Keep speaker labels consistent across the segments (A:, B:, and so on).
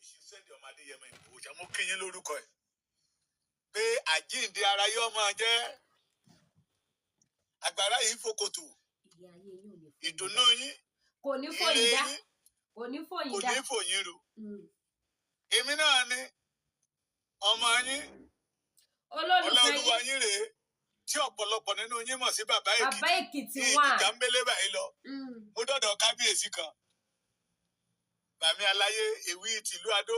A: ìṣiṣẹ́ndì ọmọ Adéyẹmọ Ìgbòho mo kí yín lórúkọ ẹ̀ pé àjíǹde ara yóò máa jẹ́ agbára yìí fòkòtò ìdùnnú yín
B: kò ní fòyìn dá kò ní
A: fòyìn ru èmi náà ni ọmọ yín Ọláolúwa yín rèé tí ọ̀pọ̀lọpọ̀ nínú yín mọ̀ sí bàbá Èkìtì wà ní ìjàmbélé báyìí lọ mo dọ̀dọ̀ kábíyèsí kan bàmí aláyé èwì tìlú Adó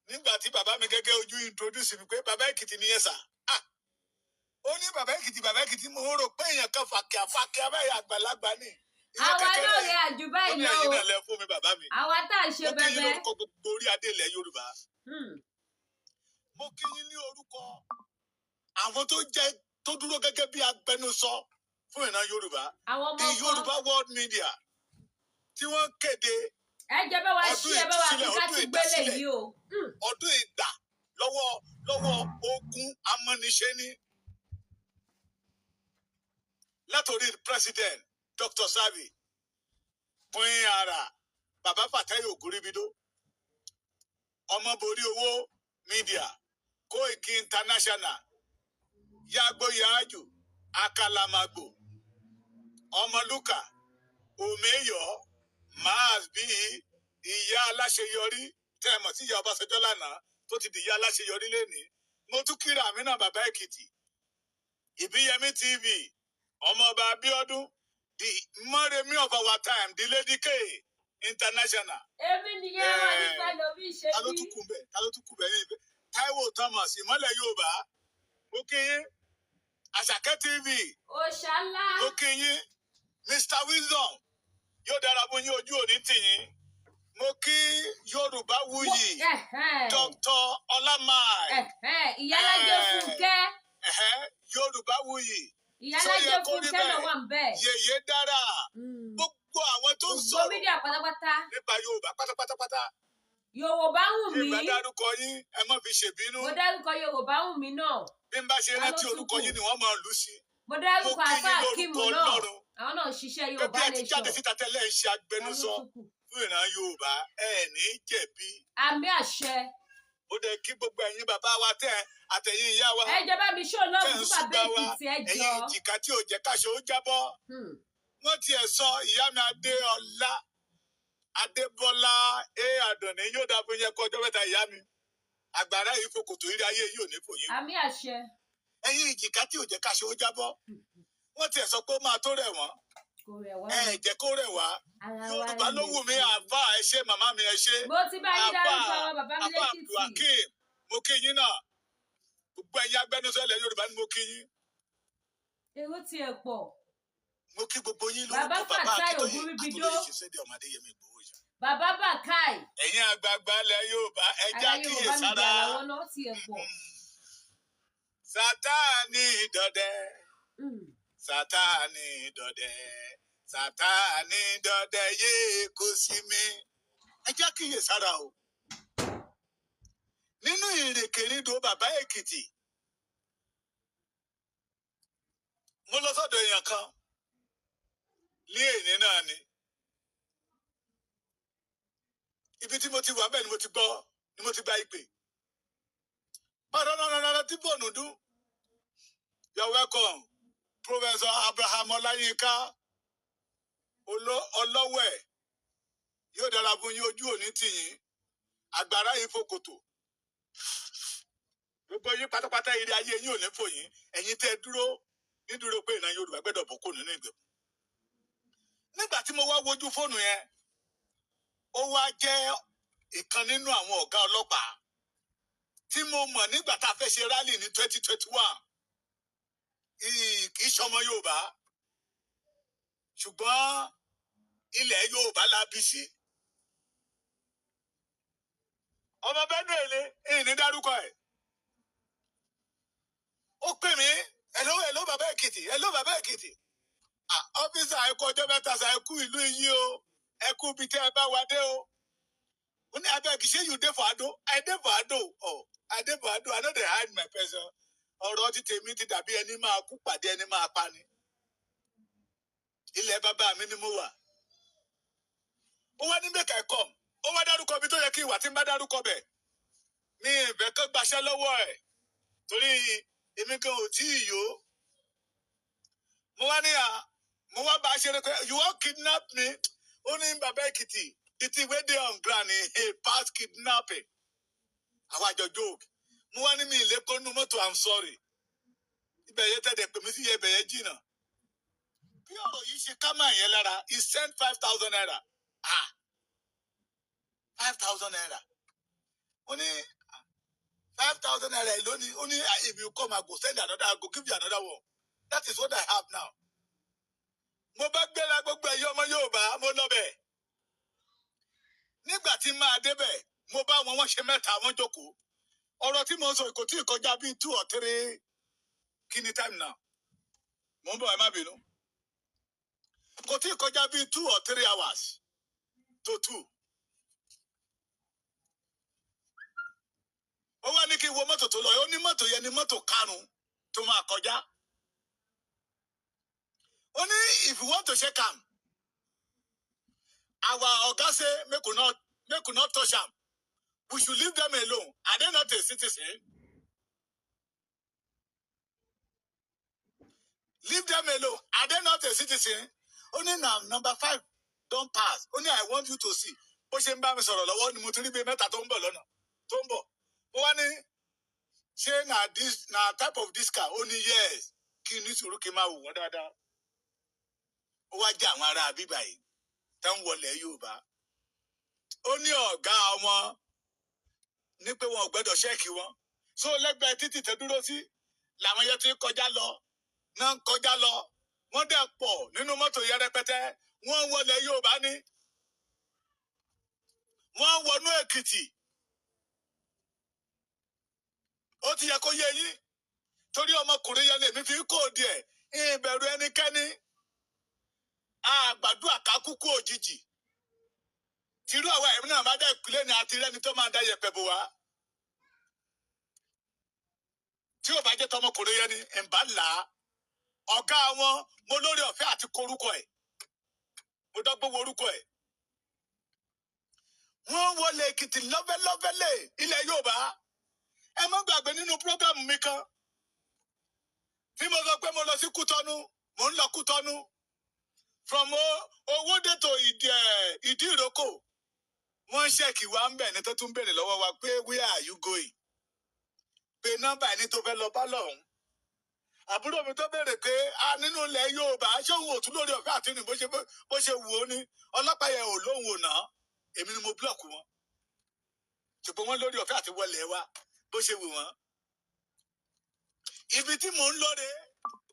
A: nígbà tí bàbá mi gẹ́gẹ́ ojú introduce mi pé bàbá Èkìtì nìyẹn sà ó ní bàbá Èkìtì mo rò pé èèyàn kan fàkíà báyìí àgbàlagbà ni.
B: àwa náà rẹ àjùbá iná o
A: ẹ̀yin náà lẹ fún mi bàbá mi.
B: àwa tá à ń ṣe bẹbẹ.
A: mo kí yín lórúkọ gbogbo orí adé ilẹ̀ Yorùbá. mo kí yín ní orúkọ àwọn tó dúró gẹ́gẹ́ bí agbẹnusọ fún ìran Yorùbá. the Yorùbá World Media tí wọ́n kéde.
B: ẹ jẹ́ bá wa ṣí ẹ bá wa kí ká ti gbélé yìí o.
A: ọdún ìgbà lọ́wọ́ ogun amúniṣẹ́ni. látòrí president Dr. Sabi Queen Ara Baba Fatai Oguribido Ọmọborí Owó Media Koiki International Yagbo Yaaju Akalamagbo Ọmọlúkà Omeyo Maas bí ìyá aláṣeyọrí tẹ́ẹ̀mọ̀ tí ìyá Ọbásanjọ́ lánàá tó ti di ìyá aláṣeyọrí lénìí mo tún kíra àmì náà bàbá Èkìtì Ìbíyẹmí TV Ọmọọba Abíọ́dún the Mọ́remí of our time the Lady K International.
B: èmi nìyẹn wà nípa lómi ṣe bí.
A: ta ló tún kù bẹ́ẹ̀ yìí Táíwò Thomas Ìmọ́lẹ̀ Yorùbá mo kí yín Àṣàkẹ́ TV
B: Òṣàlá
A: mo kí yín Mr Wisdom yóò dára fún yín ojú òní tì yín mo kí Yorùbá Wuyì Dr. Ọlámáì
B: Ìyálájé Fúnkẹ́
A: Yorùbá Wuyì
B: Ìyálájé Fúnkẹ́ náà wà ń bẹ̀.
A: Yèyé dára gbogbo àwọn tó ń sọ̀rọ̀
B: gbogbo mídíà pátápátá
A: nípa Yorùbá pátápátá.
B: Yorùbá wù mí.
A: ìgbà dárúkọ yín ẹ má fi ṣèbínú.
B: mo dárúkọ Yorùbá wù mí náà.
A: bí n bá ṣe rántí orúkọ yín ni wọ́n máa lù sí.
B: mo dárúkọ Àfáà Akíìmù náà àwọn náà ṣiṣẹ́ Yorùbá
A: nation.
B: bí ẹ
A: ti jáde síta tẹ́lẹ̀ ń ṣe agbẹnusọ fún ìran Yorùbá ẹ ní jẹ̀bi.
B: àmì àṣẹ.
A: ó dẹ kí gbogbo ẹ̀yin bàbá wa tẹ àtẹ̀yin ìyá wa.
B: ẹ jẹ́ bá mi ṣó náà fún bàbá Èkìtì ẹ jọ.
A: ẹ̀yin ìjìká tí ò jẹ́ káṣọ ó jábọ́. wọ́n tiẹ̀ sọ ìyá mi Adébọ́lá Àdùnní yóò dá fún yẹn kọjọ́ mẹ́ta ìyá mi àgbàrá yìí fòkòtò ìrí ayé yìí ò ní fòye.
B: àmì àṣẹ.
A: ẹ̀yin ìjìká tí ò jẹ́ káṣọ ó jábọ́. wọ́n tiẹ̀ sọ pé ó máa tó rẹ̀ wọ́n. ẹ jẹ́ kó rẹ̀ wá. Yorùbá ló wù mí àbá ẹ ṣé màmá mi ẹ ṣé.
B: mo ti bá yín dárúkọ àwọn bàbá mi lẹ́kìtì.
A: Abdulhakeem mo kí yín náà gbogbo ẹ̀yin agbẹnusọ ilẹ̀ Yorùbá ni mo kí yín.
B: èrò tiẹ̀ pọ̀.
A: mo kí gbogbo yín lórúkọ bàbá Akíntóyè àtúndé ìṣẹ̀dẹ̀ ọmọ Adéyẹmọ Ìgbòho ìjà.
B: bàbá Bàkáì.
A: ẹ̀yin àgbààgbà ilẹ̀ Yorùbá ẹ já kíyè sára. Sátánì dọdẹ Sátánì dọdẹ Sátánì dọdẹ yéé kó sí mi ẹ já kíyè sára o. nínú ìrèkèrindò bàbá Èkìtì mo lọ sọ́dọ̀ èèyàn kan ní èyí náà ni ibi tí mo ti wà bẹ́ẹ̀ ni mo ti gbọ́ ni mo ti gba ìpè pàdánù tí bọ́ọ̀nù dún. You're welcome Professor Abraham Ọláyínká Ọlọ́wẹ̀ yóò dára fún yín ojú òní tì yín àgbàrá yìí fòkòtò gbogbo yín pátápátá ire ayé yín ò ní fò yín ẹ̀yin tẹ́ dúró nídúró pé ìran Yorùbá gbẹ́dọ̀ bọ́ kò nínú ìgbèkùn. nígbà tí mo wá wojú fóònù yẹn ó wá jẹ́ ìkan nínú àwọn ọ̀gá ọlọ́pàá tí mo mọ̀ nígbà tá a fẹ́ ṣe rálì ní 2021 kì í ṣọmọ Yorùbá ṣùgbọ́n ilẹ̀ Yorùbá la bí sí. ọmọ Benue èlé ìní dárúkọ ẹ̀ ó pè mí hello bàbá Èkìtì ọ́fíìsì àìkú ọjọ́ mẹ́ta ṣàìkú ìlú yìí o ẹkú bíi tẹ́ ẹ bá wa dé o. ó ní abeg ṣé you dey for Ado I dey for Ado I dey for Ado I no dey hide my person. ọ̀rọ̀ ti tèmi ti dàbí ẹni máa kú pàdé ẹni máa pa ni. ilẹ̀ bàbá mi ni mo wà. ó wá ní make I come ó wá dárúkọ bí tó yẹ kí ìwà tí ń bá dárúkọ bẹ̀ ní ìbẹ̀ kan gbaṣẹ́ lọ́wọ́ ẹ̀ torí èmi kan ò tí ì yó. Mo wá bá a ṣeré pé you wan kidnap me ó ní bàbá Èkìtì the thing wey dey on ground a past kidnapping àwọn àjọ joke. Mo wá ní mi ìlẹ́kọ̀ọ́ nínú mọ́tò I'm sorry ibẹ̀ yẹn tẹ̀lé pèmí sí ibẹ̀ yẹn jìnnà. Bí ọ̀rọ̀ yìí ṣe ká máa yẹn lára he sent 5,000 naira. 5,000 naira. Ó ní 5,000 naira lónìí. Ó ní if you come I go send another I go give you another one. That is what I have now. Mo bá gbéra gbogbo ẹ̀yọ́ ọmọ Yorùbá mo lọ bẹ̀. Nígbà tí máa débẹ̀ mo bá wọn ṣe mẹ́ta wọ́n jókòó. Ọ̀rọ̀ tí mo sọ kò tí ì kọjá bíi 2 or 3 kini time now. Mo ń bọ̀ ẹ má bínú. Kò tí ì kọjá bíi 2 or 3 hours to 2. Ó wá ní kí n wo mọ́tò tó lọ ó ní mọ́tò yẹn ni mọ́tò karùn-ún tó máa kọjá. Ó ní if you want to shake am our oga say make we not touch am we should leave them alone are they not a citizen? Leave them alone are they not a citizen? Ó ní na number 5 don pass ó ní I want you to see bó ṣe ń bá mi sọ̀rọ̀ lọ́wọ́ ni mo ti rí bí mẹ́ta tó ń bọ̀ lọ́nà tó ń bọ̀. Ó wá ní ṣé na type of this car ó ní yes kí ní sùúrù kí n máa wò wọ́n dáadáa. Ó wá jẹ́ àwọn ará bíbá yìí tó ń wọlé Yorùbá. Ó ní ọ̀gá wọn ní pé wọn ò gbọ́dọ̀ ṣẹ́ẹ̀kì wọn. So lẹ́gbẹ̀ẹ́ títì tẹ́ dúró sí làwọn yẹn ti kọjá lọ náà kọjá lọ. Wọ́n dẹ̀ pọ̀ nínú mọ́tò yẹn rẹpẹtẹ. Wọ́n wọlé Yorùbá ní. Wọ́n wọnú Èkìtì. Ó ti yẹ kó yé yín torí ọmọkùnrin yẹn lèmi fi kóòdì ẹ̀ ìbẹ̀rù ẹnikẹ́ni. Àgbàdua kákúkú òjijì. Tìrú àwa ẹ̀mí náà bá dá ìpínlẹ̀ ní àti rẹ́ni tó máa dá yẹpẹ̀ bò wá. Tí ò bá jẹ́ tọmọkùnrin yẹn ni ẹ̀ǹbá là á. Ọ̀gá wọn mo lórí ọ̀fẹ́ àti korúkọ ẹ̀. Mo dọ́gbọ́n wo orúkọ ẹ̀. Wọ́n wọlé Èkìtì lọ́fẹ́lọ́fẹ́lẹ̀ ilẹ̀ Yorùbá. Ẹ má gbàgbé nínú prógámù mi kan. Tí mo sọ pé mo lọ sí Kútọ́nú, mo ń lọ Kútọ́nú. From Owódé to Ìdí Ìrókò. Wọ́n ṣẹ́ẹ̀kì wá ń bẹ̀ ní tó tún béèrè lọ́wọ́ wa pé where are you going? Pé nọ́mbà ẹni tó fẹ́ lọ bá lọ́hùn. Àbúrò mi tó béèrè pé nínú ilẹ̀ Yorùbá ṣé òun ò tún lórí ọ̀fẹ́ àti ní bó ṣe wù ó ní ọlọ́pàá yẹn ò lóhùn ò náà èmi ni mo búlọ̀kù wọn. Ṣùgbọ́n wọ́n lórí ọ̀fẹ́ àti wọlé wa bó ṣe wù wọ́n. Ibi tí mò ń lóore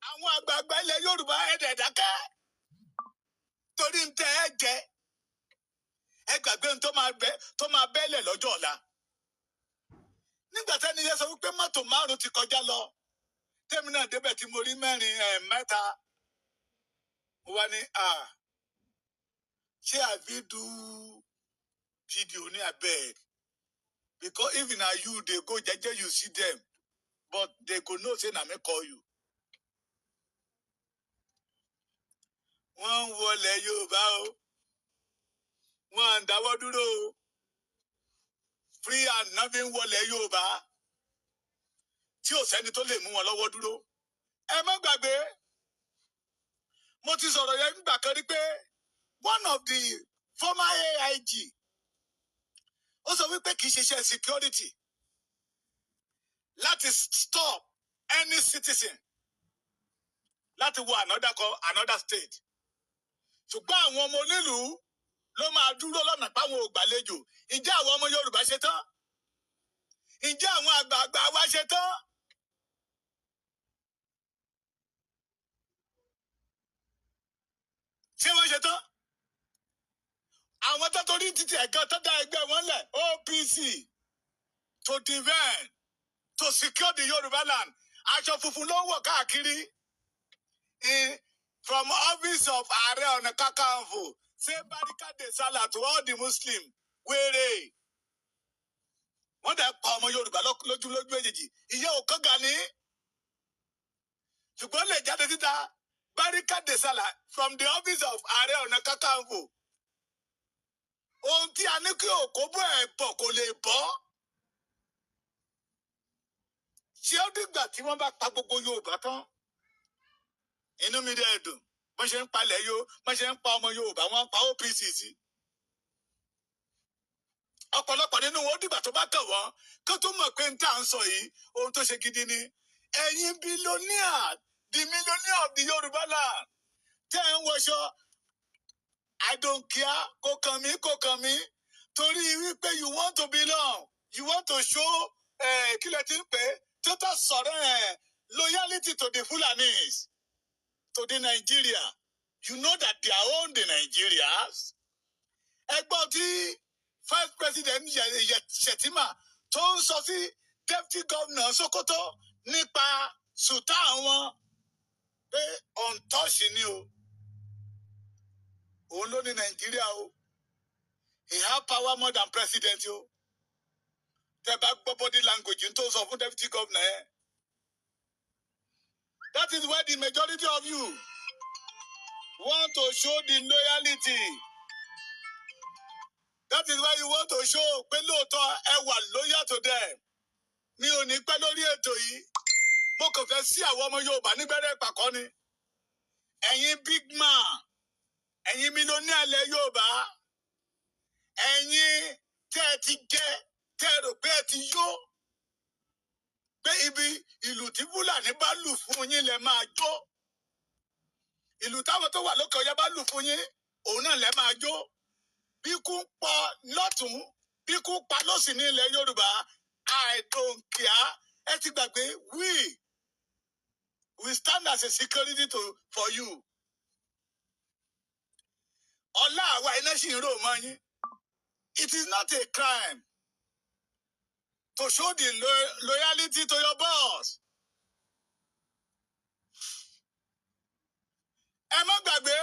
A: àwọn àgbààgbà ilẹ̀ Yorùbá ẹ̀dẹ̀ dákẹ́. Torí ń tẹ ẹ jẹ ẹ gbàgbé tó máa bẹ́lẹ̀ lọ́jọ́ ọ̀la. Nígbà tẹ́ni yẹn sọ wípé mọ́tò 5 ti kọjá lọ tẹ́mi náà débẹ̀ tí mo rí 4 mo wá ní ṣé àbí do video ní abeg because if na you dey go jeje you see them but they go know say na me call you. Wọ́n ń wọlé Yorùbá o. Wọ́n ń dáwọ́ dúró o. Free and náà fi ń wọlé Yorùbá. Tí ò sẹ́ni tó lè mú wọn lọ́wọ́ dúró. Ẹ má gbàgbé. Mo ti sọ̀rọ̀ yẹn nígbà kan rí pé one of the former AIG ó sọ wípé kì í ṣiṣẹ́ security láti stop any citizen láti wọ another state. Ṣùgbọ́n àwọn ọmọ onílùú ló máa dúró lọ́nà páwọn ò gbàlejò. Ǹjẹ́ àwọn ọmọ Yorùbá ṣe tán? Ǹjẹ́ àwọn àgbààgbà wa ṣe tán? Ṣé wọ́n ṣe tán? Àwọn tó torí títí ẹ̀kan tó dá ẹgbẹ́ wọn lẹ̀ OPC to defend to secure the Yorùbá land. Aṣọ funfun ló ń wọ̀ káàkiri. From office of Ààrẹ Ọ̀nà Kakanfò say barricade Salah to all the Muslim wéré. Wọ́n dẹ̀ pa ọmọ Yorùbá lójú èjèèjì. Ìyẹn ò kán Gani. Ṣùgbọ́n lè jáde síta barricade Salah from the office of Ààrẹ Ọ̀nà Kakanfò. ohun tí a ní kí òkó bọ́ ẹ̀ bọ̀ kò lè bọ́. Ṣé ó dìgbà tí wọ́n bá pa gbogbo Yorùbá tán? Inú mi dẹ̀ dùn bó ṣe ń palẹ̀ bó ṣe ń pa ọmọ Yorùbá wọ́n pa OPC sí. Ọ̀pọ̀lọpọ̀ nínú wọn ó dìgbà tó bá kàn wọ́n kó tó mọ̀ pé n tá à ń sọ yìí ohun tó ṣe gidi ni. Ẹ̀yin billionaire, the millionaire of the Yorùbá land, tẹ́ ń wọṣọ I don't care kò kàn mí torí wípé you want to belong, you want to show kí lẹ ti ń pè é total loyalty to the Fulanis, to the Nigeria. You know that they are own the Nigerians. Ẹgbọ́n tí First President Shettima tó ń sọ sí Deputy Governor Sokoto nípa Sultan wọn pé untouched ni o. Òun ló ní Nàìjíríà o. He have power more than president o. Tẹ́ bá gbọ́ body language tó sọ fún Deputy Governor yẹn. That is why the majority of you want to show the loyalty. That is why you want to show pé lóòótọ́ ẹ wà loyal to them. Mi ò ní pẹ́ lórí ètò yìí. Mo kàn fẹ́ sí àwọn ọmọ Yorùbá níbẹ̀rẹ̀ ìpàkọ́ ni. Ẹ̀yin big man, ẹ̀yin millionaire ilẹ̀ Yorùbá, ẹ̀yin tẹ́ ẹ ti jẹ́, tẹ́ ẹ rò pé ẹ ti yó. Pé ibi ìlú tí Fúlàní bá lù fún yín lẹ máa jó. Ìlú táwọn tó wà lókè ọya bá lù fún yín, òun náà lẹ máa jó. Bí kú ń pa lọ́tún, bí kú ń pa lọ́sìn ní ilẹ̀ Yorùbá, I don't care. Ẹ ti gbàgbé, we stand as a security for you. Ọlá àwa iná sì ń rò mọ́ yín. It is not a crime to show the loyalty to your boss. Ẹ má gbàgbé,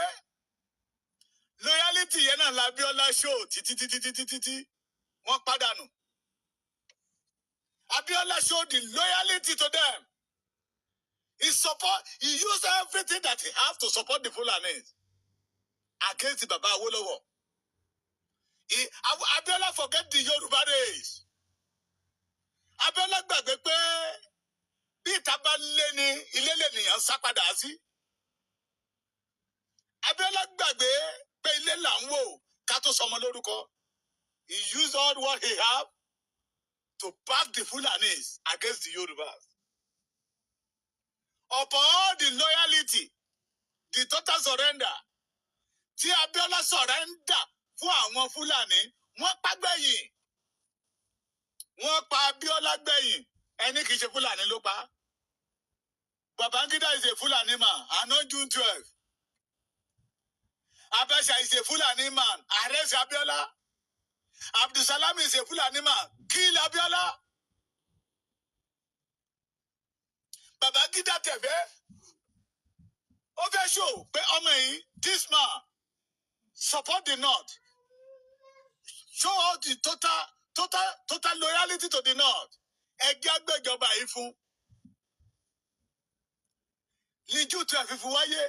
A: loyalty yẹn náà l'Abíọ́lá show títí wọ́n pàdánù. Abiola showed the loyalty to them. He used everything that he has to support the Fulanis against the Baba Awolowo. Abiola forget the Yoruba race. Abiola gbàgbé pé bí ìta bá lé ní ilé lènìyàn sá padà sí. Abiola gbàgbé pé ilé là ń wò ká tó sọmọ lórúkọ. He used all what he have to back the Fulanis against the Yorubas. Upon all the loyalty, the total surrender, tí Abiola surrender fún àwọn Fulani, wọ́n pa gbẹ̀yìn. Wọ́n pa Abiola gbẹ̀yìn. Ẹni kìí ṣe Fulani ló pa. Babangida is a Fulani man, and on June 12. Abacha is a Fulani man, arrest Abiola. Abdulsalam is a Fulani man, kill Abiola. Babangida tẹ̀fẹ́. Ó fẹ́ show pé ọmọ yìí, this man, support the North. Show all the total loyalty to the North. Ẹgbẹ́ agbẹ́jọba yìí fún. Líjú tí a fi fún wáyé.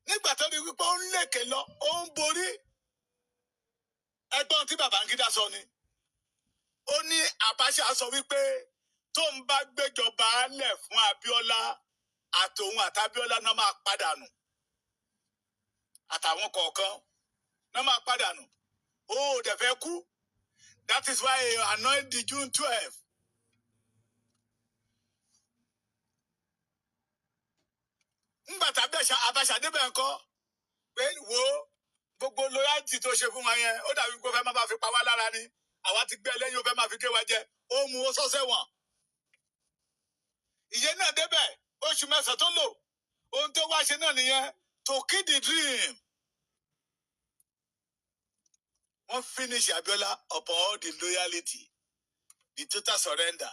A: Nígbà tó ní wípé ó ń lékè lọ, ó ń borí. Ẹgbọ́n tí Babangida sọ ni. Ó ní Abacha sọ wípé tó ń bá gbéjọba lẹ̀ fún Abiola, àtòun àtàbíọ́lá náà máa pàdánù. Àtàwọn kọ̀ọ̀kan náà máa pàdánù. Ó dẹ̀ fẹ́ kú. That is why he anointed the June 12. Nígbà tí Abacha débẹ̀ ńkọ́ pé wo gbogbo loyalty tó ṣe fún wa yẹn ó dàbí pé ó fẹ́ máa bá fi pa wá lára ni. Àwa ti gbé ẹlẹ́yìn ó fẹ́ máa fi gé wa jẹ. Ó mú ó sọ́sẹ̀ wọ̀n. Ìyẹn náà débẹ̀ oṣù mẹ́sàn-án tó lò. Ohun tó wá ṣe náà nìyẹn to kill the dream. Wọ́n finish Abiola upon all the loyalty, the total surrender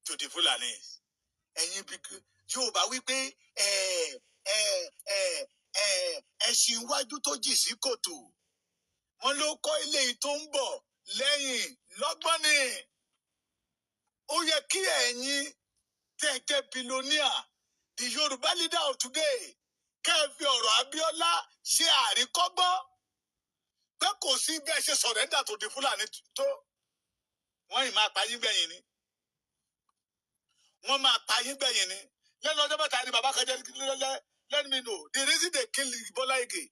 A: to the Fulanis. Ẹ̀yin bí Yorùbá wípé ẹṣin iwájú tó jì sí kòtò. Wọ́n ló kọ́ ilé yìí tó ń bọ̀ lẹ́yìn lọ́gbọ́n ni. Ó yẹ kí ẹ̀yin tẹ́ jẹ́ billionaire, the Yorùbá leader of today, kẹ́ ẹ fi ọ̀rọ̀ Abiola ṣe àríkọ́gbọ́n. kò sí bẹ́ẹ̀ ṣe sọ̀rẹ́ndà tó di Fúlàní tó wọ́n yìí máa pa yín gbẹ̀yìn ni wọ́n máa pa yín gbẹ̀yìn ni lẹ́nu ọjọ́ mẹ́ta ni bàbá kan jẹ́ let me know the reason they kill Bọ́lá Ìgè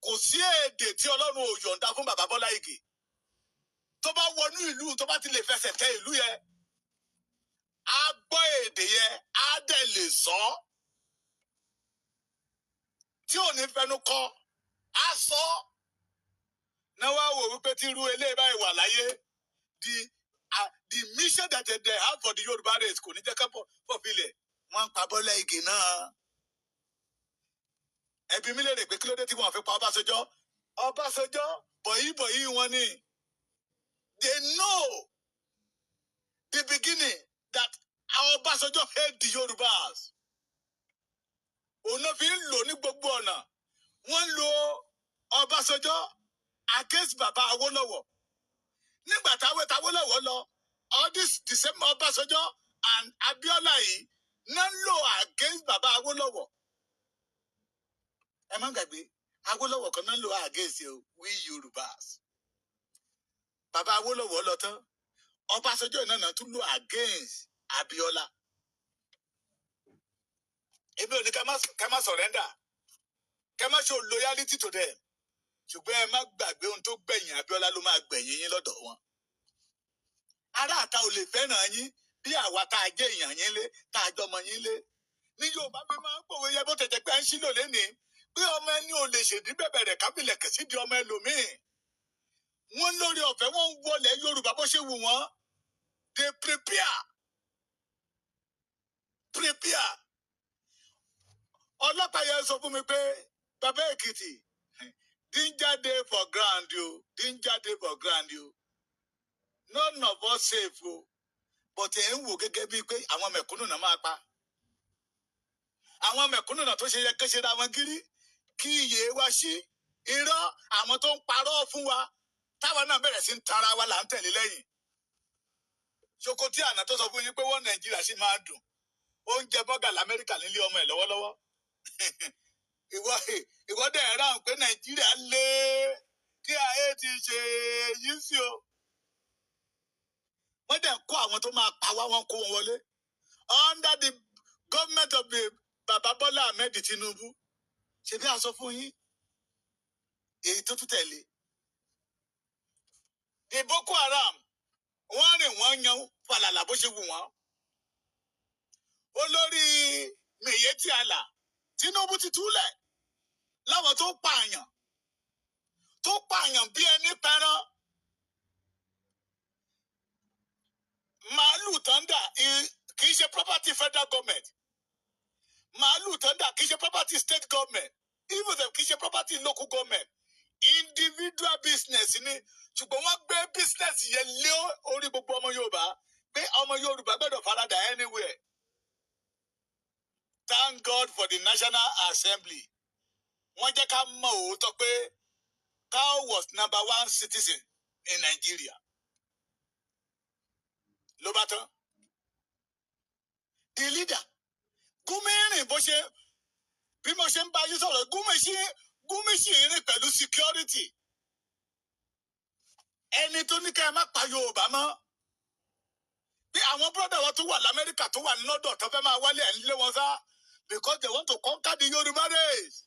A: kò sí èdè tí Ọlọ́run ò yọ̀ǹda fún bàbá Bọ́lá Ìgè tó bá wọnú ìlú tó bá ti lè fẹsẹ̀ tẹ ìlú yẹn á gbọ́ èdè yẹn á dẹ̀ lè sọ tí ò ní fẹnu kọ á sọ náà wá wò wípé tí irú eléyìí báyìí wà láyé the mission that they have for the Yorùbá race kò ní jẹ́ ká fulfill wọ́n ń pa Bọ́lá Ìgè náà ẹbí mi lè rè pé kí ló dé tí wọ́n fi pa Ọbásanjọ́ bọ̀yì wọn ni they know the beginning that our Ọbásanjọ́ hate the Yorùbás òun náà fi ń lò ní gbogbo ọ̀nà wọ́n lo Ọbásanjọ́ against bàbá Awólọ́wọ̀ nígbà táwọ́lọ́wọ́ lọ all this the same Ọbásanjọ́ and Abíọ́lá yìí náà lò against bàbá Awólọ́wọ̀ ẹ má gbàgbé Awólọ́wọ̀ kan náà lò against we Yorùbás bàbá Awólọ́wọ̀ lọ tán Ọbásanjọ́ náà tún lò against Abíọ́lá èmi ò ní ká má surrender ká má show loyalty to them ṣùgbọ́n ẹ má gbàgbé ohun tó gbẹ̀yìn Abíọ́lá ló máa gbẹ̀yìn yín lọ́dọ̀ wọn ará àta ò lè fẹ́ràn yín bí àwa tá a jẹ́ èèyàn yín lé tá a jọmọ yín lé ní Yorùbá fi máa ń pòwe yẹ bó tẹ̀jẹ̀ pé à ń ṣílò lénìí pé ọmọ ẹni ò lè ṣèdí bẹ̀bẹ̀ rẹ̀ kábìlẹ̀ kẹ̀sí di ọmọ ẹlòmíì wọ́n lórí ọ̀fẹ́ wọ́n ń wọlé Yorùbá bó ṣe wù wọ́n they prepare ọlọ́pàá yẹn sọ fún mi pé bàbá Èkìtì danger dey for ground o none of us safe o but ẹ̀ ń wò gẹ́gẹ́ bíi pé àwọn mẹ̀kúnnù náà máa pa àwọn mẹ̀kúnnù náà tó ṣe yẹ kéṣe ra wọn gírí kí iye wa ṣí irọ́ àwọn tó ń parọ́ fún wa táwa náà bẹ̀rẹ̀ sí ń tara wa là ń tẹ̀lé lẹ́yìn Sokoti àná tó sọ fún yín pé wọ́n Nàìjíríà sì máa dùn oúnjẹ bọ́gà l'Amẹ́ríkà nílé ọmọ ẹ̀ lọ́wọ́lọ́wọ́ ìwọ dẹ̀ ráhùn pé Nàìjíríà lé kí ayé ti ṣe yìí sí o wọ́n dẹ̀ kó àwọn tó máa pa wá wọn kó wọn wọlé under the government of the Baba Bola Ahmed Tinubu ṣe bí a sọ fún yín èyí tó tún tẹ̀lé the Boko Haram wọ́n rìn wọ́n yan falala bó ṣe wù wọ́n olórí Miyetti Allah Tinubu ti túlẹ̀ láwọn tó pààyàn bí ẹni pẹran màálù tọ́ndà kì í ṣe property federal government màálù tọ́ndà kì í ṣe property state government even though kì í ṣe property local government individual business ni ṣùgbọ́n wọ́n gbé business yẹn lé orí gbogbo ọmọ Yorùbá pé ọmọ Yorùbá gbọ́dọ̀ farada anywhere. Thank God for the National Assembly. Wọ́n jẹ́ ká mọ̀ òótọ́ pé cow was #1 citizen in Nigeria. Ló bá tán. The leader Gumi rìn bí mo ṣe ń bá yín sọ̀rọ̀ Gumi sì rìn pẹ̀lú security. Ẹni tó ní ká ẹ má pa Yorùbá mọ́. Bí àwọn brọ́dà wa tó wà l'Amẹ́ríkà tó wà ní London tó fẹ́ máa wálé ẹ̀ ń lé wọn sá. Because they want to conquer the Yoruba race.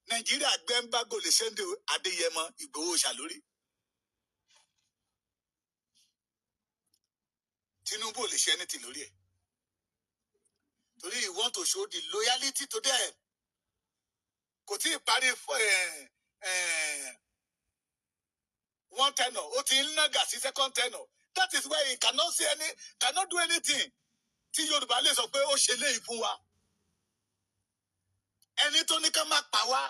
A: Nigeria gbẹ́ngbágò lè sẹ́ndé Adéyẹmọ Ìgbòho ṣàlórí. Tinubu ò lè ṣe anything lórí ẹ̀. Torí he want to show the loyalty to them. Kò tí ì parí one tenure, ó ti ń nàgà sí second tenure. That is why he cannot do anything. Tí Yorùbá lè sọ pé ó ṣe léyìí fún wa ẹni tó ní ká má pa wá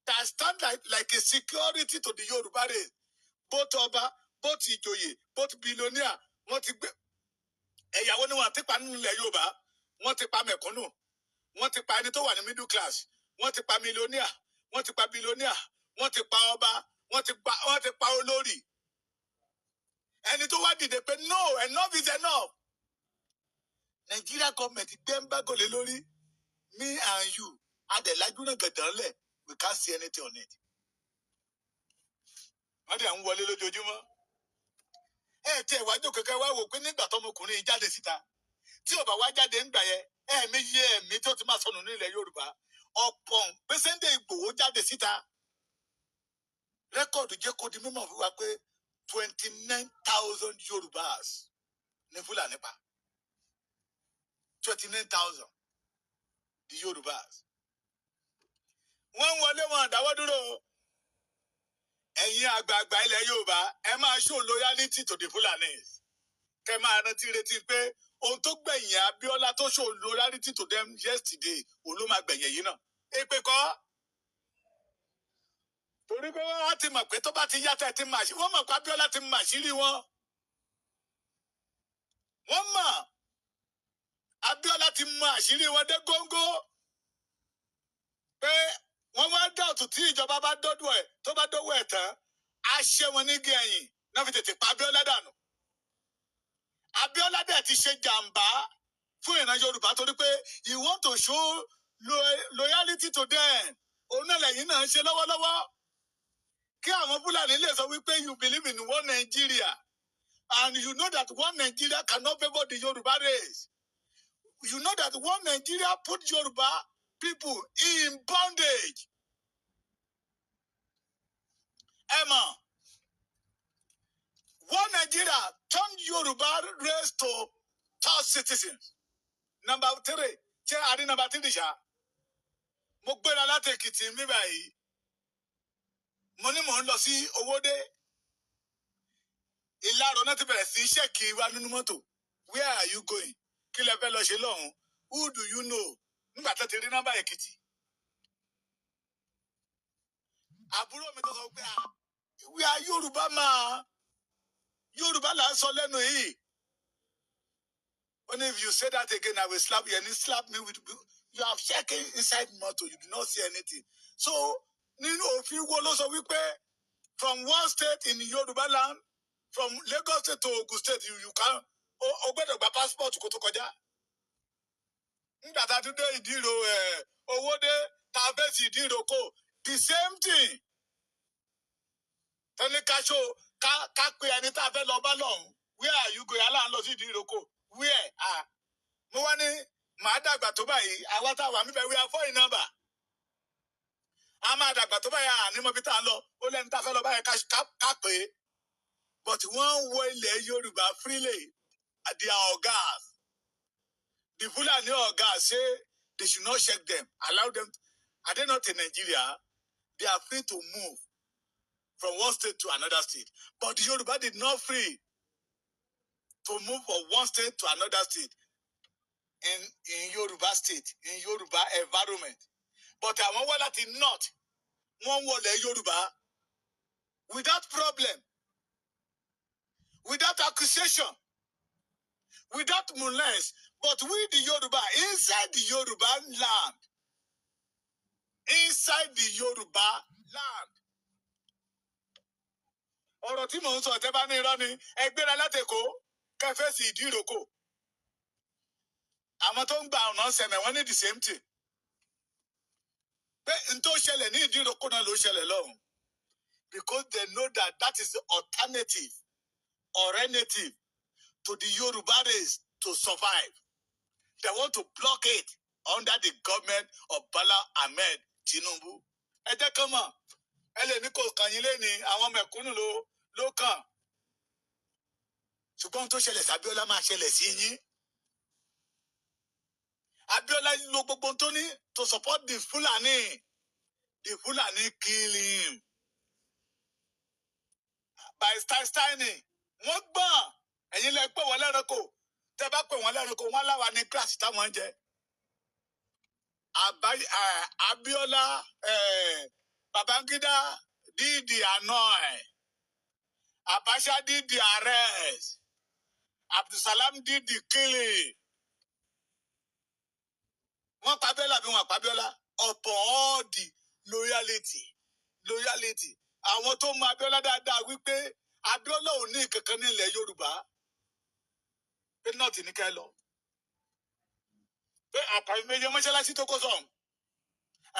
A: that stand like a security to the Yorùbá race both ọba both ìjòyè both billionaire wọ́n ti gbé ẹ̀yàwó ni wọ́n ti pa nínú ilẹ̀ Yorùbá wọ́n ti pa mẹ̀kúnnù wọ́n ti pa ẹni tó wà ní middle class wọ́n ti pa millionaire wọ́n ti pa billionaire wọ́n ti pa ọba wọ́n ti pa olórí ẹni tó wá dìde pé no enough is enough. Nigeria government gbé ń bá gòlè lórí me and you adẹ̀lájú náà gẹ̀dẹ̀ ńlẹ̀ we can't see anything on it. wọ́n dẹ̀ ń wọlé lójoojúmọ́. Tí ẹ̀ wá jókòó kẹ́ wá wò pé nígbà tọmọkùnrin jáde síta tí ò bá wá jáde ń gbà yẹn ẹ̀mí tó ti máa sọnù nílẹ̀ Yorùbá ọ̀pọ̀ pé Sunday Igboho jáde síta rẹ́kọ̀dù jẹ́ kó di mímọ̀ fún wa pé 29,000 Yorùbás ní Fúlàní pa 29,000 di Yorùbás. Wọ́n ń wọlé wọn àdáwọ́ dúró. Ẹ̀yin àgbààgbà ilẹ̀ Yorùbá ẹ máa show loyalty to the Fulanis. Kẹ́ máa rántí retí pé ohun tó gbẹ̀yìn Abíọ́lá tó show loyalty to them yesterday òun ló máa gbẹ̀yìn yìí náà. Èpè kọ́. Torí pé wọ́n ti mọ̀ pé tó bá ti yàtọ̀ ti mà sí wọ́n mọ̀ pé Abíọ́lá ti mà sírí wọn. Wọ́n mọ̀ Abíọ́lá ti mọ àṣírí wọn dé góńgó pé wọ́n wá dáàtú tí ìjọba bá dọ́dọ̀ ẹ̀ tó bá dọ́wọ́ ẹ̀ tán á ṣe wọn ní gẹ̀yìn náà fi tètè pa Abíọ́lá dànù. Abíọ́lá dẹ̀ ti ṣe jàǹbá fún ìran Yorùbá torí pé you want to show loyalty to them. Òun náà lẹ́yìn náà ń ṣe lọ́wọ́lọ́wọ́. Kí àwọn Fúlàní lè sọ wípé you believe in one Nigeria and you know that one Nigeria cannot favour the Yoruba race. You know that one Nigeria put Yoruba people in bondage. Emma, one Nigeria turned Yoruba race to third citizens. Number 3, ṣé a rí number 3 ṣá? Mo gbéra láti Èkìtì mi báyìí. Mo ní mò ń lọ sí Owódé. Ìlàrọ̀ náà ti bẹ̀rẹ̀ sí ṣẹ́ẹ̀kì wa nínú mọ́tò. Where are you going? Kí lẹ fẹ́ lọ ṣe lọ́hùn? Who do you know? Nígbà tó ti rí nọ́mbà Èkìtì. Àbúrò mi tó sọ pé we are Yorùbá máa. Yorùbá là ń sọ lẹ́nu yìí. Only if you say that again, I will slap you. And you slap me with you have checked inside motor, you do not see anything. So, nínú òfin wo ló sọ wípé from one state in Yoruba land, from Lagos State to Ogun State, you can o gbọ́dọ̀ gba passport kó tó kọjá. Nígbà tá a tún dé Ìdírò Owódé tá a fẹ́ sí Ìdíròkò, the same thing. Tẹ́ni ká pe ẹni tá a fẹ́ lọ bá lọ́hùn. Where are you going? Aláǹ lọ sí Ìdíròkò. Where? Mo wá ní màá dàgbà tó báyìí, àwa tá a wà níbẹ̀ we are 4 in number. A máa dàgbà tó báyìí ní mọ́bí tá a lọ, ó lẹ́ni tá a fẹ́ lọ báyìí ká pè é. But wọ́n ń wọ ilẹ̀ Yorùbá freely. They are Ogas. The Fulani Ogas say they should not check them. Allow them. Are they not in Nigeria? They are free to move from one state to another state. But the Yoruba did not free to move from one state to another state in Yoruba state, in Yoruba environment. But àwọn wá láti north, wọ́n wọlé Yoruba without problem, without accusation, without molest. But we the Yoruba, inside the Yoruba land, inside the Yoruba land. Ọ̀rọ̀ tí mò ń sọ tẹ́ bá ní irọ́ ni ẹgbẹ́ra látẹ̀kọ́ kẹfẹ́ sí Ìdíròkò. Àwọn tó ń gba ọ̀nà sẹ̀mẹ̀ wọ́n ní the same thing. Pé n tó ṣẹlẹ̀ ní Ìdíròkò náà ló ṣẹlẹ̀ lọ́hùn. Because they know that that is the alternative to the Yoruba race to survive. They want to block it under the government of Bala Ahmed Tinubu. Ẹ jẹ́ kán mọ̀, ẹ lè ní kò kàn yín lẹ́ni àwọn mẹ̀kúnnù ló kàn. Ṣùgbọ́n tó ṣẹlẹ̀ sí Abíọ́lá máa ṣẹlẹ̀ sí yín. Abíọ́lá lo gbogbo tó ní to support the Fulani. The Fulani kill him. By Stein. Wọ́n gbọ́n ẹ̀yin lẹ pè wọ́n lẹ́ranko. Tẹ́ bá pè wọ́n lẹ́ranko, wọ́n láwa ní kíláàsì táwọn ń jẹ. Abíọ́lá Babangida did the annoy. Abacha did the arrest. Abdulsalam did the killing. Wọ́n pa Abíọ́lá bí wọ́n pa Abíọ́lá upon all the loyalty. Àwọn tó mọ Abíọ́lá dáadáa wípé Abíọ́lá ò ní kankan ní ilẹ̀ Yorùbá. Pé náà tì ní ká ẹ lọ. Pé àkàìmọye mọ́ṣáláṣí tó kó sọ̀hún.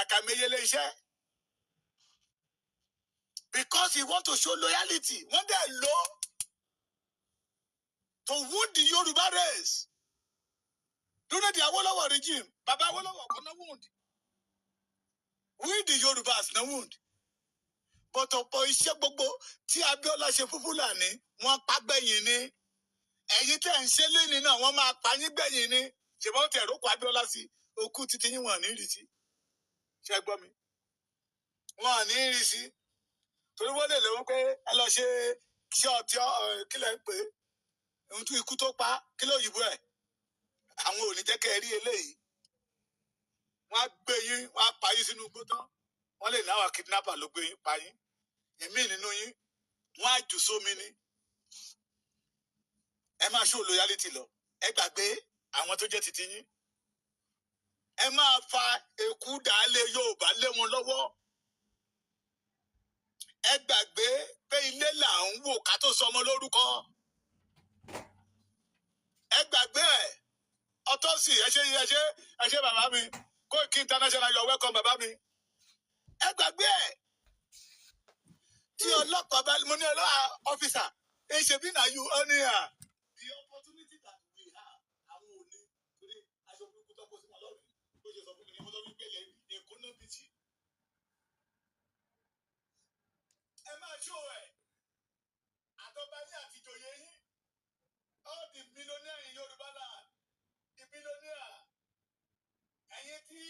A: Àkàìmọye ilé iṣẹ́. Because because he want to show loyalty. When they low to wound the Yoruba race. During the Awolowo regime, Baba Awolowo was not wound. We the Yorubas no wound. But ọ̀pọ̀ iṣẹ́ gbogbo tí Abíọ́lá ṣe fún Fúlàní, wọ́n pa gbẹ̀yìn ni. Ẹ̀yin tẹ́ ń ṣe léni náà, wọ́n máa pa yín gbẹ̀yìn ni. Ṣèbọn tẹ̀ rókò Abíọ́lá sí, òkú títí yín wọ́n ní rí sí. Ṣé gbọ́ mi? Wọ́n ní rí sí. Torí wọ́n lè lọ́wọ́ pé ẹ lọ ṣe kí ọtí kí lẹ́ ń pè é. Ohun tó ikú tó pa, kí ló yìnbó ẹ̀? Àwọn ò ní jẹ́ kẹ́ ẹ rí eléyìí. Wọ́n á gbé yín, wọ́n á pa yín sínú igbó tán. Wọ́n lè náwó kidnapper ló gbé yín pa yín. Èmi nínú yín, wọ́n á jù sómi ni. Ẹ máa show loyalty lọ. Ẹ gbàgbé àwọn tó jẹ́ titi yín. Ẹ máa fa èkú dàálé Yorùbá lé wọn lọ́wọ́. Ẹ gbàgbé pé ilé là ń wò ká tó sọmọ lórúkọ. Ẹ gbàgbé ẹ̀. Autopsy ẹ ṣe bàbá mi. Koiki International, you're welcome bàbá mi. Ẹ gbàgbé ẹ̀. Tí ọlọ́pàá bá mo ní ọlọ́pàá ọ́fíìsà, ẹ ṣe bí nà yú ọ́ ní à. The opportunity that we have, àwọn òní torí aṣọ burúkú tó kó sí wọn lọ́rùn. Bó ṣe sọ fún mi ní mọ́tò wípé Èkó náà bí tí. Ẹ máa ṣó ẹ̀. Àtọ́ba ní àtijọ́yé yín. All the millionaires in Yorùbá land. The billionaire. Ẹ̀yin tí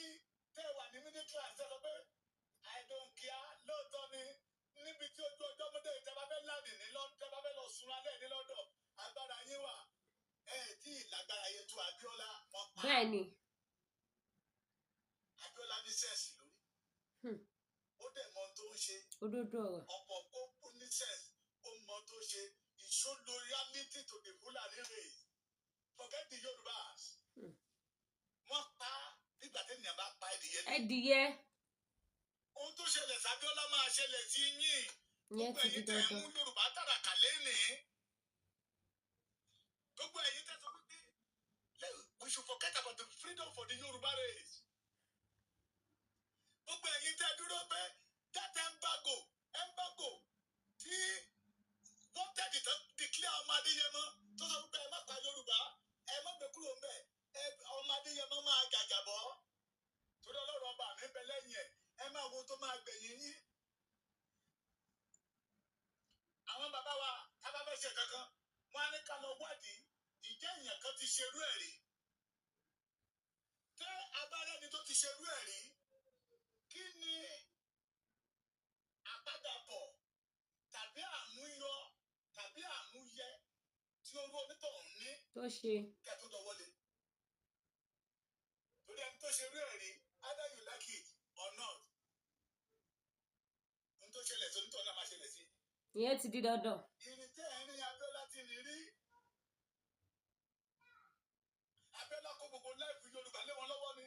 A: tẹ́ wà ní middle class ẹ sọ pé I don't care lóòótọ́ ni níbi tí ojú ọjọ́ mọ́tò ìjọba fẹ́ láàdì ní lọ́dọ̀ ìjọba fẹ́ lọ sun alẹ́ ní lọ́dọ̀ agbára yín wà tí ìlágbára yẹn tó Abíọ́lá wọn pa. Bẹ́ẹ̀ni. Abíọ́lá ní sẹ́ẹ̀sì lórí. Ó dẹ̀ mọ tó ń ṣe. Òdodo ọ̀rọ̀. Ọ̀pọ̀ kó ní sẹ́ẹ̀sì ó mọ tó ṣe. He show loyalty to the Fulani race. Forget the Yorubas. Wọ́n pa nígbà tí ènìyàn bá pa ẹdìyẹ. Ohun tó ṣẹlẹ̀ sábíọ́lá máa ṣẹlẹ̀ sí yín. Gbogbo ẹ̀yin tẹ̀ mú Yorùbá tàràkà lénìí. Gbogbo ẹ̀yin tẹ̀ sọ wípé we should forget about the freedom for the Yorùbá race. Gbogbo ẹ̀yin tẹ̀ dúró pé that embargo tí wọ́n tẹ̀dí tó declare ọmọ Adéyẹmọ tó sọ wípé ẹ má pa Yorùbá ẹ má gbé kúrò ńbẹ̀ ọmọ Adéyẹmọ máa jàjàbọ́. Torí Ọlọ́run ọba mi bẹ lẹ́yìn ẹ̀. Ẹ máa wo tó máa gbẹ̀yìn yín. Àwọn bàbá wa tábà fẹ́ ṣe kankan wọ́n á ní ká lọ wádìí ìjẹ́ èèyàn kan ti ṣerú ẹ̀ rí. Tẹ́ abárẹ́ni tó ti ṣerú ẹ̀ rí kí ni àbádàpọ̀ tàbí àmúyọ tàbí àmúyẹ tí orú onítọ̀hún ní tó ṣe kẹ́tọ́ dọ̀wọ́lé. Torí ẹni tó ṣerú ẹ̀ rí either you like it or not. Tó ṣẹlẹ̀ tó nítorí náà máa ṣẹlẹ̀ sí. Ìyẹn ti di dandan. Ìrìn tẹ́ ẹ̀ ní Abíọ́lá ti rìn rí. Abíọ́lá kó gbogbo láìpù Yorùbá lé wọn lọ́wọ́ ni.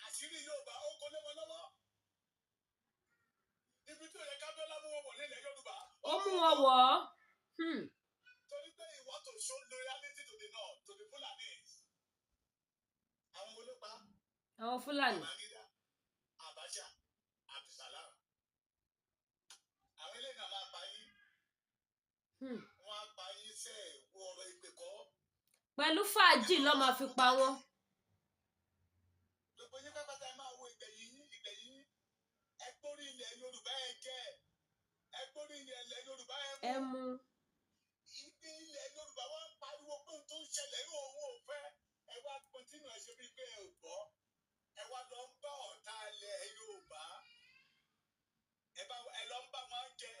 A: Àṣírí Yorùbá ó kó lé wọn lọ́wọ́. Ibi tí ó yẹ kábíọ́lá mú wọn wọ̀ nílẹ̀ Yorùbá. Ó mú wọn wọ̀. Torí pé he want to show loyalty to the north, to the Fulanis. Àwọn olópa. Àwọn Fúlàní. Abacha. Abdulsalam. Àwọn eléyìí náà máa pa yín. Wọ́n á pa yín sẹ́ wo ọ̀rọ̀ ìpè kọ́. Pẹ̀lú fàájì ló máa fi pa wọ́n. Gbogbo yín pápátá ẹ máa wo ìgbẹ̀yìn yín. Ẹ gbórí ilẹ̀ Yorùbá ẹ jẹ́. Ẹ gbórí ilẹ̀ Yorùbá ẹ mú. Ibi ilẹ̀ Yorùbá wọ́n pariwo pé ohun tó ń ṣẹlẹ̀ ní òun ò fẹ́. Ẹ wá kọ́ntínú ẹ ṣe bíi pé ẹ ò gbọ́. Ẹ wá lọ ń bá ọ̀tá ilẹ̀ Yorùbá. Ẹ lọ ń bá wọn jẹ.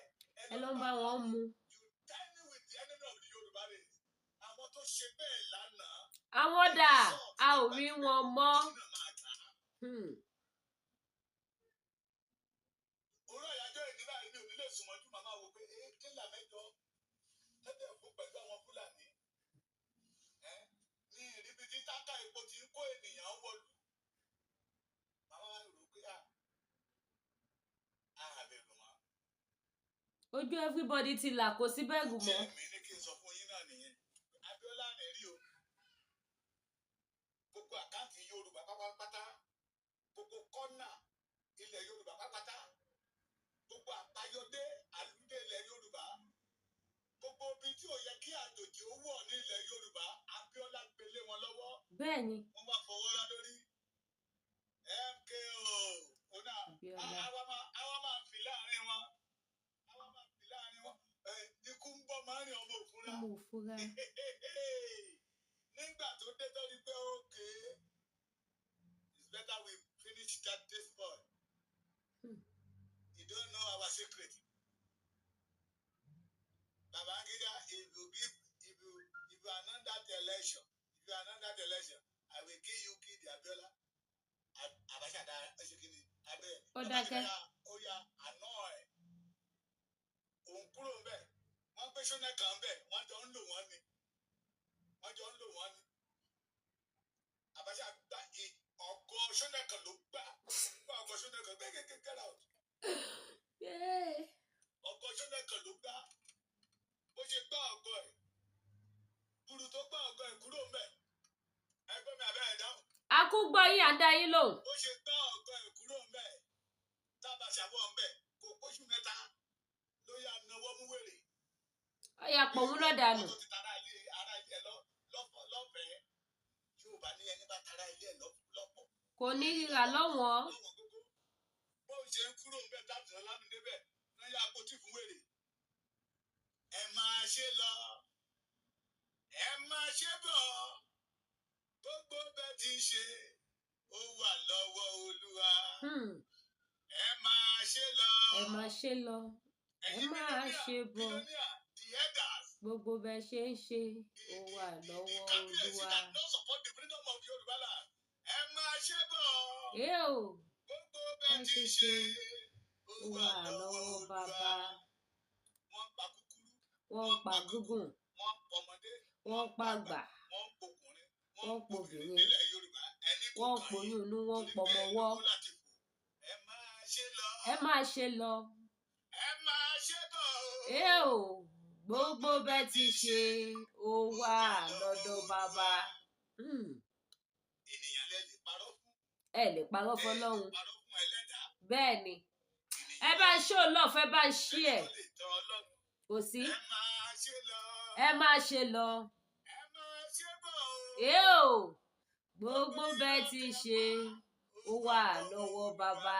A: Ẹ lọ ń bá wọn mu. You dine with the enemy of the Yorùbá race. Àwọn tó ṣe bẹ́ẹ̀ lánàá. Àwọn dà, a ò rí wọn mọ́. Òrò ìyájọ́ ìdílé àìní òní lè sùn mọ́jú màmá wo pé kílà mẹ́jọ tẹ́tẹ̀ fún pẹ̀lú àwọn Fúlàní. Ní ìríbi tí táǹkà epo ti ń kó ènìyàn wọlú. Màmá wa rò pé àbẹ̀rù mọ́. Ojú everybody ti là kò sí bẹ́ẹ̀gù mọ́. Èmi ní kí n sọ fún yín náà nìyẹn. Abíọ́lá rẹ̀ rí o. Gbogbo àkáǹtì Yorùbá pátápátá. Gbogbo kọ́nà ilẹ̀ Yorùbá pátápátá. Gbogbo àbáyọdé
B: bẹ́ẹ̀ni.
A: wọ́n bá fọwọ́ lá lórí MKO ọ̀nà àwa máa fi láàrin wọn ikú ń bọ̀ máa ń rìn ọmọ òfúra nígbà tó dé tó rí pé okay it's better we finish that this boy you don't know our secret. Babangida, if you are not that election, I will kill you, kill the Abiola. Abacha da osekini abe.
B: Odake.
A: Oya annoy. Òun kúrò ńbẹ̀. Wọ́n gbé Ṣónà kan ńbẹ̀, wọ́n jọ ń lò wọ́n ni. Abacha gba ọgọ Ṣónà kan ló gbà. Ọgọ Ṣónà kan gbé get out. Ọgọ Ṣónà kan ló gbà. Bó ṣe gbá ọgọ ẹ̀ kúrú tó gbá ọgọ ẹ̀ kúrò ńbẹ̀ ẹgbẹ́ mi àbẹ́ ẹ̀ dáhùn.
B: Akúgbọ́ yín àdá yín lòun.
A: Bó ṣe gbá ọgọ ẹ̀ kúrò ńbẹ̀ tábà ṣàbọ̀ ńbẹ̀ kò pósù mẹ́ta ló yà náwó mú wèrè.
B: Ó yà pọ̀ òun lọ́dàánù.
A: Ọkọ̀ ti tara ara ilé ẹ̀ lọ́fẹ̀ẹ́ yóò bá ní ẹni bá tara ilé ẹ̀ lọ́pọ̀.
B: Kò ní rírà lọ́wọ́n.
A: Bó ṣe ń kúrò ńbẹ̀ tábìlì ọlámídé bẹ̀ náà yà àpótí fún wèrè. Ẹ máa ṣe lọ ẹ máa ṣe bọ̀ gbogbo bẹ́ẹ̀ ti ṣe ó wà lọ́wọ́ Olúwa. Ẹ máa ṣe lọ
B: ẹ máa ṣe lọ ẹ máa ṣe bọ̀ gbogbo bẹ́ẹ̀ ṣe ń ṣe ó wà lọ́wọ́ Olúwa.
A: Ẹ máa ṣe bọ̀ gbogbo bẹ́ẹ̀ ti ṣe
B: ó wà lọ́wọ́ Bàbá. Wọ́n pa gúngùn, wọ́n pa àgbà, wọ́n pòbìnrin, wọ́n pòyún inú, wọ́n pọmọwọ́. Ẹ máa ṣe lọ. Gbogbo bẹ́ẹ̀ ti ṣe ó wà lọ́dọ̀ Bàbá. Ẹ lè parọ́ fọ́lọ́run. Bẹ́ẹ̀ ni. Ẹ bá ń ṣó love, ẹ bá ń ṣí ẹ̀. Kò sí. Ẹ máa ṣe lọ. Gbogbo bẹ́ẹ̀ ti ṣe ó wà lọ́wọ́ Bàbá.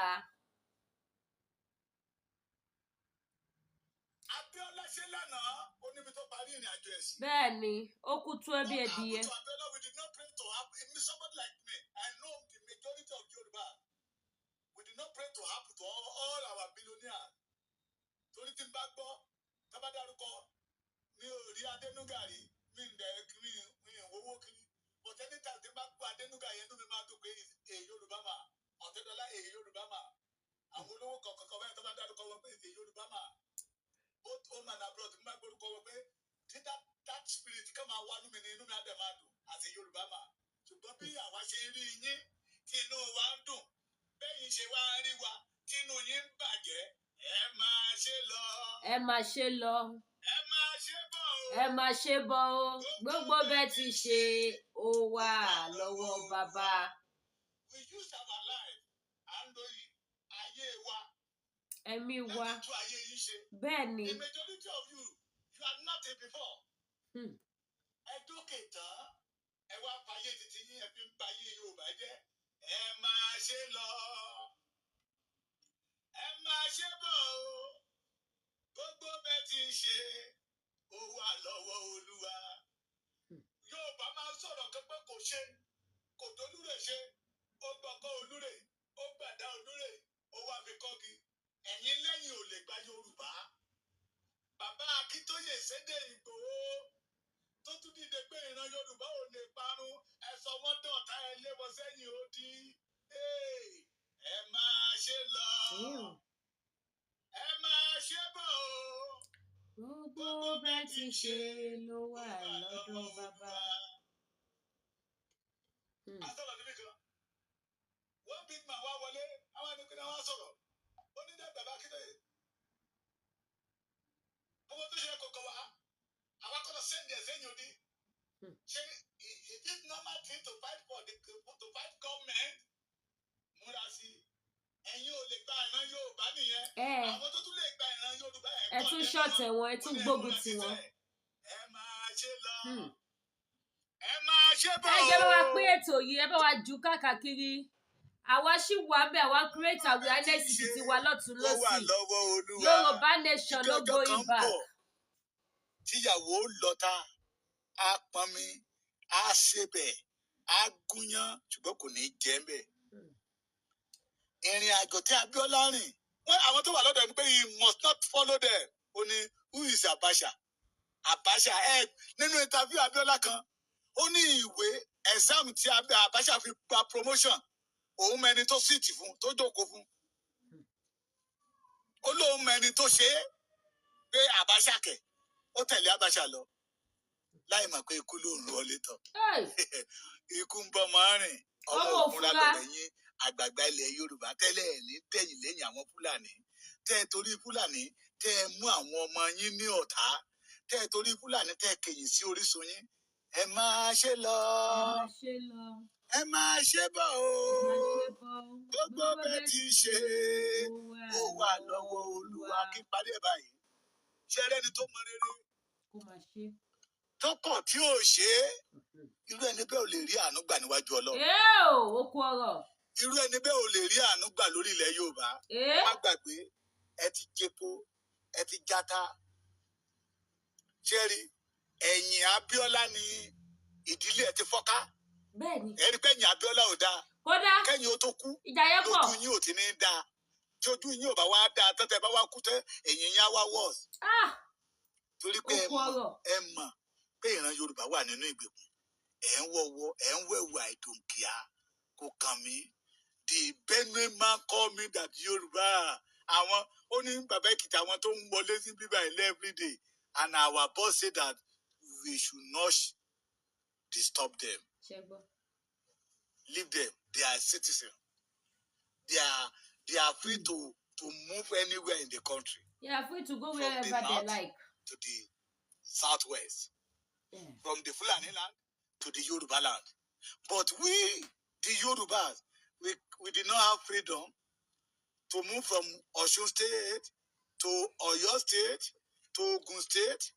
A: Abíọ́lá ṣe lánàá ó níbi tó parí ìrìn àjò ẹ̀sìn.
B: Bẹ́ẹ̀ ni, ó kú tú ẹbí ẹdìyẹ.
A: We did not pray to happen. Somebody like me, I know the majority of Yoruba. We did not pray to happen to all our billionaires. Torí tí n bá gbọ́, tá bá dárúkọ, mi ò rí Adénúgà rí, mi ò owó kiri. But anytime tí n bá gbọ́ Adénúgà yẹn ló mi máa tó pé èyí Yorùbá mà, Ọ̀tẹ́dọ́lá èyí Yorùbá mà. Àwọn olówó kọ̀ọ̀kan bẹ́ẹ̀ tó bá dárúkọ wọn pé èyí Yorùbá mà. Both home and abroad, tí n bá gbórúkọ wọn pé that spirit kàn máa wá inú mi á dẹ̀ máa dùn àti Yorùbá mà. Ṣùgbọ́n bí àwa ṣe rí yín tí inú wa ń dùn bẹ́yìn ṣe wá rí wa tí inú yín ń bàjẹ́ ẹ máa ṣe lọ.
B: Ẹ máa ṣe lọ.
A: Ẹ máa ṣe bọ̀ o.
B: Ẹ máa ṣe bọ̀ o. Gbogbo bẹ́ẹ̀ ti ṣe ó wà lọ́wọ́ Bàbá.
A: We use our life and lo ayé wa.
B: Ẹ̀mí wa.
A: Láti tún ayé yín ṣe.
B: Bẹ́ẹ̀ ni.
A: The majority of you are not a before. Ẹ dókè tán. Ẹ wá fàyè títí yín ẹ fi ń ba ayé Yorùbá jẹ́. Ẹ máa ṣe lọ. Ẹ máa ṣe bọ̀ o. Gbogbo bẹ́ẹ̀ ti ṣe ó wà lọ́wọ́ Olúwa. Yorùbá máa ń sọ̀rọ̀ kan pé kò ṣe, kò tolúrè ṣe, ó gbọ́kọ́ olúrè, ó gbàdá olúrè, ó wá fi kọ́gi. Ẹ̀yin lẹ́yìn ò lè gba Yorùbá. Bàbá Akíntóyè Sédè Ìgbòho tó tún dìde pé ìran Yorùbá ò lè parun ẹ̀sọ́ wọn dọ̀tá ẹ lé wọn sẹ́yìn odi. Ẹ máa ṣe lọ. Ẹ máa ṣe bọ̀ o.
B: Gbogbo bẹ́ẹ̀ ti ṣe ló wà lọ́dọ̀ Bàbá.
A: Àtọ̀rọ̀ níbi kan. Wọ́n big man wá wọlé, àwọn ẹnìkan náà wá sọ̀rọ̀. Ó ní dẹ́ bàbá Akíntóyè. Owó tó ṣe kọ̀kọ̀ wá. Àwa kọ́ lọ sẹ́ndì ẹ̀ sẹ́yìn odi. Ṣé is it normal thing to fight for to fight government? Múra sí i. Ẹ̀yin ò lè gba ìran Yorùbá nìyẹn. Àwọn tó tún lè gba ìran Yorùbá ẹ̀
B: ẹ tún ṣọ̀tẹ̀ wọn, ẹ tún gbógun tì wọ́n.
A: Ẹ máa ṣe lọ. Ẹ máa ṣe bọ̀ o.
B: ẹ jẹ́ bá wa pín ètò yìí ẹ bá wa jù káàkiri àwa sì wà ń bẹ àwa create awareness ti wa lọ́tùn lọ́sì Yorùbá nation ló going back.
A: tíyàwó lọta á pọnmi á ṣebẹ̀ á gúnyán ṣùgbọ́n kò ní í jẹ́ ń bẹ̀. ìrìn àjò tí Abíọ́lá rìn wọn àwọn tó wà lọ́dọ̀ ẹni pé he must not follow them ó ní who is Abacha Abacha nínú interview Abíọ́lá kan ó ní ìwé exam tí Abacha fi gba promotion òun mẹni tó síìtì fún tó jókòó fún ó lóun mẹni tó ṣe é pé Abacha kẹ ó tẹ̀lé Abacha lọ láì mọ̀ pé ikú ló ń lọ létọ̀ ikú ń bọ́ mọ́ rìn ọmọ òkúra bẹ̀rẹ̀ yín àgbààgbà ilẹ̀ Yorùbá tẹ́lẹ̀ ní tẹ̀yìn lẹ́yìn àwọn Fúlàní tẹ́ ẹ torí Fúlàní tẹ́ ẹ mú àwọn ọmọ yín ní ọ̀tá tẹ́ ẹ torí Fúlàní tẹ́ ẹ kẹ̀yìn sí orísun yín ẹ máa ṣe lọ ẹ máa ṣe bọ̀ o gbogbo bẹ́ẹ̀ ti ṣe ó wà lọ́wọ́ Olúwa kí n parí ẹ̀ báyìí ṣe ẹrẹ́ni tó mọ rere tó kọ̀ tí ò ṣe é irú ẹni bẹ́ẹ̀ ò lè rí àánú gbà níwájú Ọlọ́run. Irú ẹni bẹ́ẹ̀ ò lè rí àánú gbà lórí ilẹ̀ Yorùbá. Má gbàgbé ẹ ti jẹpo ẹ ti jata ṣẹ́rí ẹ̀yìn Abíọ́lá ni ìdílé ẹ ti fọ́ká. ẹ rí pé ẹ̀yìn Abíọ́lá ò dáa kẹ́yìn ó tó kú lójú yín ò ti ní dáa tí ojú yín ò bá wá dáa tẹ́tẹ́ bá wá kú tẹ́ ẹ̀yìn yín á wá wọ́ọ̀s. torí pé ẹ mọ̀ pé ìran Yorùbá wà nínú ìgbèkùn ẹ̀ ń wọ̀wọ́ ẹ̀ ń wẹ̀wù àìdùnkìá kò kàn mí. The Benue man call me that Yorùbá àwọn ó ní bàbá Èkìtì àwọn tó ń wọlé sí bíbá ilé everyday and our boss say that we should not disturb them. Leave them. They are citizens. They are free to move anywhere in the country.
B: They are free to go wherever they like.
A: To the southwest. Yeah. From the Fulani land to the Yoruba land. But we, the Yorubas, we did not have freedom to move from Osun State to Oyo State to Ogun State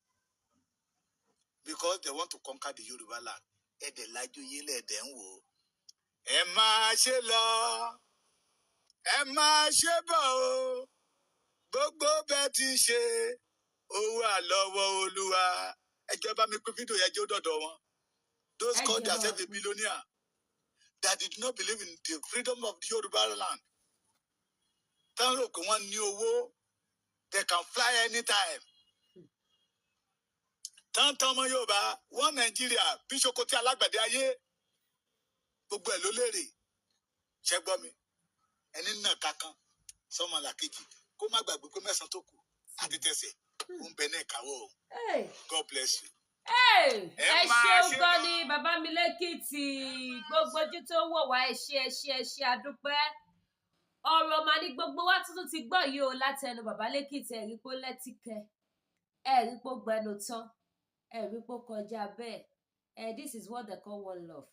A: because they want to conquer the Yoruba land. Ẹ̀dẹ̀ lajú yín lẹ̀dẹ̀ ń wò. Ẹ máa ṣe lọ, ẹ máa ṣe bọ̀ o, gbogbo bẹ́ẹ̀ ti ṣe, ó wà lọ́wọ́ Olúwa. Ẹ jọ̀ọ́ bá mi pín fídíò yẹn jẹ́ ó dọ̀dọ̀ wọn. Those called themselves a billionaire that did not believe in the freedom of the Yoruba land. Tán rò pé wọ́n ní owó, they can fly anytime. Tán ọmọ Yorùbá, wọ́n Nàìjíríà, bí Ṣòkòtì alágbàdé ayé, gbogbo ẹ̀ ló lérè. Ṣé gbọ́ mi? Ẹni náà kankan, sọ́mọ làkejì, kó má gbàgbé pé mẹ́sàn-án tó kù, àti tẹ̀sẹ̀, ó ń bẹ ní ìkáwọ́ o. God bless you.
B: Ẹ ṣeun gan ni bàbá mi lẹ́kìtì gbogbo ojú tó wò wá ẹ ṣé àdúpẹ́ ọ̀rọ̀ mà ní gbogbo wa tuntun ti gbọ́ yìí o láti ẹnu bàbá lẹ́kìtì ẹ̀rí pé lẹ́tìkẹ́ ẹ̀rí pé gbẹnu tán ẹ̀rí pé kọjá bẹ́ẹ̀ this is what they call one love.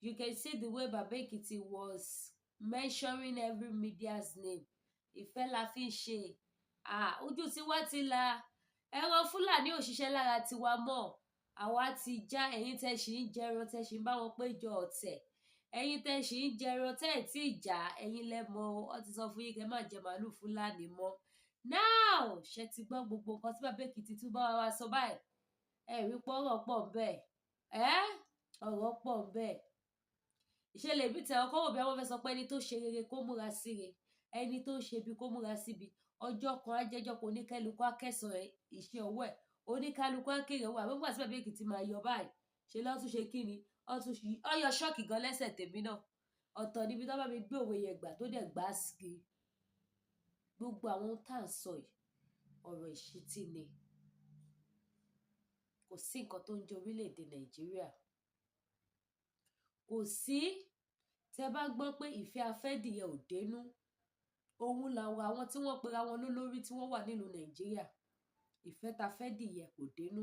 B: You can see the way bàbá Èkìtì was mentioning every media's name. Ìfẹ́ la fi ń ṣe ojú tí wá ti la ẹran Fúlàní òṣìṣẹ́ lára tiwa mọ́ àwa ti já ẹ̀yin tẹ́ ṣì ń jẹran tẹ́ ṣì ń bá wọn péjọ ọ̀tẹ̀ ẹ̀yin tẹ́ ṣì ń jẹran tẹ́ ẹ̀ tí ìjà ẹ̀yin lẹ́mọ ọ ti sọ fún yín kẹ́ má jẹ màálù Fúlàní mọ́ now ṣe ti gbọ́ gbogbo nǹkan tí bàbá Èkìtì tún bá wa sọ báyìí rí pé ọ̀rọ̀ pọ̀ ń bẹ ọ̀rọ̀ pọ̀ ń bẹ ìṣẹ̀lẹ̀ ibi tẹ ọkọ òbí àwọn fẹ́ sọ pé ẹni tó ṣe rere kó múra sí re ẹni tó ṣe bí kó múra síbi ọjọ́ kan ajẹ́jọ́ kan oníkálukú akẹ́sàn iṣẹ́ owó ẹ̀ oníkálukú akérè owó àbúgbà tí bàbá Èkìtì máa yọ báyìí ṣe lọ́tún ṣe kí ni ọyọ ṣọ́ọ̀kì gan lẹ́sẹ̀ tèmi náà ọ̀tọ̀ níbi tó bá mi gbé òwe yẹn gbà tó dẹ̀ gbá sí gbogbo àwọn tá à ń sọ yìí ọ̀rọ̀ ìṣítí ni kò sí nǹkan tó ń jẹ orílẹ̀-èdè Nàìjíríà kò sí tẹ bá gbọ́ pé ìfẹ́ afẹ́dìyẹ ò dénú òun làwọn àwọn tí wọ́n pera wọn lólórí tí wọ́n wà nílùú Nàìjíríà ìfẹ́ ta fẹ́ dìyẹ kò dénú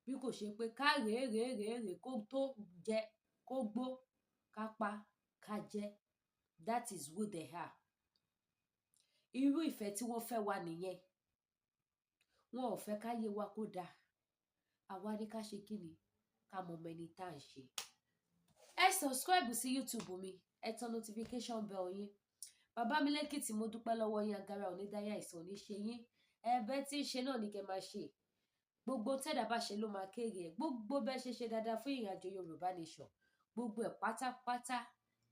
B: bí kò ṣe pé ká rèé kó tó jẹ kó gbó ká pa ká jẹ that is who they are irú ìfẹ́ tí wọ́n fẹ́ wa nìyẹn wọn ò fẹ́ ká yé wa kó dáa àwa ní ká ṣe kí ni ká mọ ọmọ ẹni tá à ń ṣe. Ẹ subscribe sí YouTube mi, ẹ tan notification bell yín. Bàbá mi lẹ́kìtì mo dúpẹ́ lọ́wọ́ yín, agara òní dáyà àìsàn òní ṣe yín. Ẹ̀bẹ̀ tí ń ṣe náà ni kẹ́ máa ṣe. Gbogbo tẹ́dà bá ṣe ló máa kéré ẹ̀. Gbogbo bẹ́ẹ̀ ṣe dáadáa fún ìrìnàjò Yorùbá Nation. Gbogbo ẹ̀ pátápátá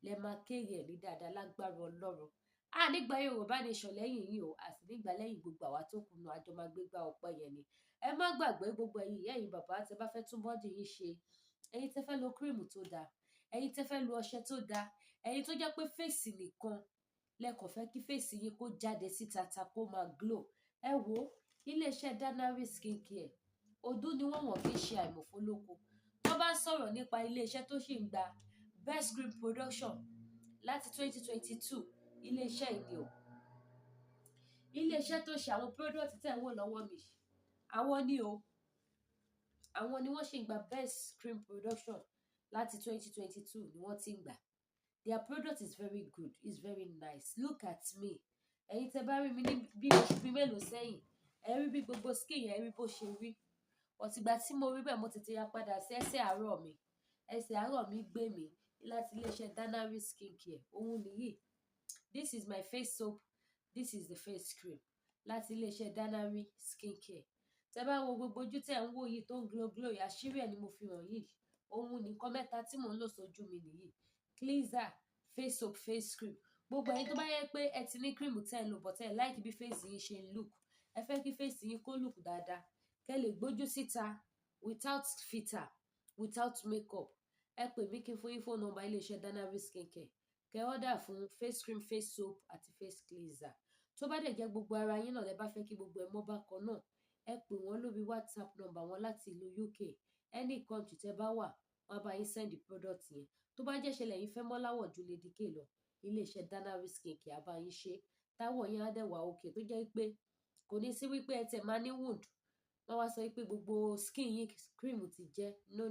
B: lẹ máa kéré ẹ̀ ní dáadáa lágbára Ọlọ́run. A nígbà Yorùbá Nation lẹ́yìn yìí o, àti nígbà lẹ́yìn gbogbo àwa tó kùnú àjọ máa gbégbá ọpẹ́ yẹn ni. Ẹ má gbàgbé gbogbo ẹ̀yin ìyá ẹ̀yin bàbá tẹ́ bá fẹ́ tún bọ́dì yín ṣe. Ẹ̀yin tẹ́ fẹ́ lo kírìmù tó dáa, ẹ̀yin tẹ́ fẹ́ lo ọṣẹ tó dáa, ẹ̀yin tó jẹ́ pé fèsì nìkan lẹ́kọ̀ọ́ fẹ́ kí fèsì yín kó jáde síta ta kó máa glow. Ẹ wo iléeṣẹ́ Danari Skincare. Ọdún ni wọ́n fi ṣe àìmọ̀fólóko. Tó bá sọ̀rọ̀ nípa iléeṣẹ́ tó sì ń gba best cream production láti 2022, iléeṣẹ́ ìní o. Iléeṣẹ́ tó ṣe àwọn product tẹ́ ń wò lọ́wọ́ mi, àwọn ni o. Àwọn ni wọ́n sì ń gba best cream production láti 2022 ni wọ́n ti ń gbà. Their product is very good, it's very nice. Look at me. Ẹ̀yin tẹ́ bá rí mi ní bí oṣù bíi mélòó sẹ́yìn, ẹ rí bí gbogbo skin yẹn rí bó ṣe rí. Ọ̀tìgbà tí mo rí bẹ́ẹ̀ mo tètè ya padà sí ẹsẹ̀ àárọ̀ mi. Ẹsẹ̀ àárọ̀ mi gbé mi láti iléeṣẹ́ Danari Skincare. Òun nìyí. This is my face soap. This is the face cream. Láti iléeṣẹ́ Danari Skincare. Tẹ́ bá wo gbogbo ojú tẹ́ ń wò yìí tó ń glow yìí, àṣírí ẹ̀ ni mo fi hàn yìí. Òun nìkan mẹ́ta tí mò ń lò sójú mi nìyí. Cleanser, face soap, face cream. Gbogbo ẹ̀yin tó bá yẹ pé ẹ ti ní cream tẹ́ ń lò but ẹ like bí face yín ṣe ń look. Ẹ fẹ́ kí face yín kó look dáadáa. Kẹ́ lè gbójú síta without filter, without makeup. Ẹ pè mí kí n fún yín phone number iléeṣẹ́ Danari Skincare. Kẹ́ order fún face cream, face soap àti face cleanser. Tó bá dẹ̀ jẹ́ gbogbo ara yín náà lẹ bá fẹ́ kí gbogbo ẹ̀ mọ́ bákan náà, ẹ pè wọ́n lórí WhatsApp number wọn láti ìlú UK. Any country tẹ́ bá wà, wọ́n á bá yín send the product yẹn. Tó bá jẹ́ ṣẹlẹ̀ yín fẹ́ mọ́ láwọ̀ ju Lady K lọ, iléeṣẹ́ Danari Skincare á bá yín ṣe. Táwọ̀ yín á dẹ̀ wà okay tó jẹ́ pé kò ní sí wípé ẹ tẹ̀ máa ní wound. Wọ́n wá sọ wípé gbogbo skin yín cream ti jẹ́. No.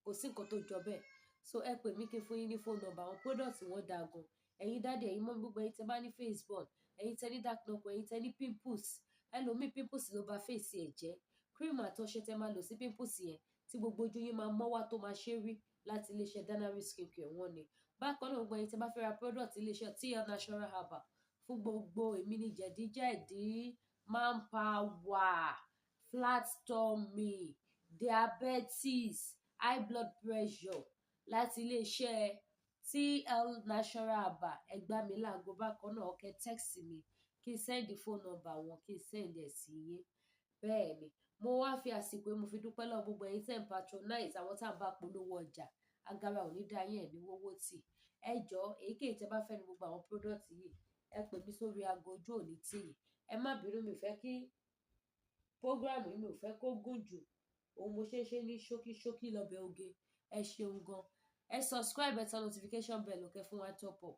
B: Kò sí nǹkan tó jọ bẹ́ẹ̀. So ẹ pè mí kí n fún yín ní phone number. Àwọn product wọn dáa gan. Ẹ̀yin dáàdì, ẹ̀yin mọ́ gbogbo ẹ̀yin tẹ́ bá ní face burn, ẹ̀yin tẹ́ ní dark knuckle, ẹ̀yin tẹ́ ní pimples. Ẹlòmíì pimples ló ba face ẹ̀ jẹ́. Cream àtọṣẹ tẹ́ máa lò sí pimples yẹn tí gbogbo ojú yín máa mọ́ wá tó máa ṣe rí láti iléeṣẹ́ Danari Skincare wọn ni. Bákan náà gbogbo ẹ̀yin tẹ́ bá fẹ́ ra product iléeṣẹ́ TL Natural Herbal fún gbogbo èmi ní jẹ̀díjẹ̀dí, manpower, flat tummy, diabetes, high blood pressure láti iléeṣẹ́ TL Natural Herbal. Ẹ gbá mi láago bákan náà kẹ́ text mi kí n send phone number wọn kí n send ẹ̀ sí yín. Bẹ́ẹ̀ ni mo wá fi àsìkò mo fi dúpẹ́ lọ́wọ́ gbogbo ẹ̀yin tẹ́ ń patronize àwọn tá à ń bá polówó ọjà. Agara ò ní dá yín ẹ̀ ní wọ́wọ́ tì. Ẹ jọ̀ọ́ èyíkéyìí tẹ́ bá fẹ́ ní gbogbo àwọn product yìí, ẹ pè mí sórí aago ojú òní tì yín. Ẹ má bínú, mi fẹ́ kí program yìí mi ò fẹ́ kó gùn jù. Òun mo ṣe ní ṣókí lọ́bẹ̀ oge. Ẹ ṣeun gan. Ẹ subscribe, ẹ tan notification bell lókè fún wa top up.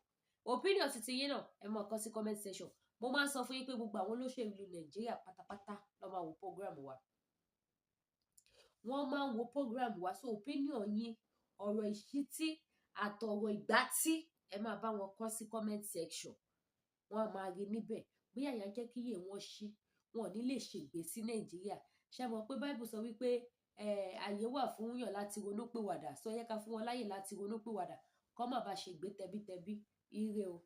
B: Opinion titi yín náà ẹ mọ̀ kan sí comment section. Mo máa ń sọ fún yín pé gbogbo àwọn olóṣèlú Nàìjíríà pátápátá ló máa wo program wa. Wọ́n máa ń wo program wa, so opinion yín, ọ̀rọ̀ ìṣítí àtọ̀rọ̀ ìgbátí ẹ máa bá wọn kọ sí comment section. Wọ́n á máa rí níbẹ̀. Bí àyà jẹ́ kí iye wọn ṣí, wọn ò ní lè ṣègbè sí Nàìjíríà. Ṣé mọ̀ pé Bible sọ wípé àyè wà fún yàn láti ronúpìwàdà. So yẹ ká fún wọn láyè láti ronúpìwàdà kó má bá ṣègbè tẹbítẹbí. Ire o.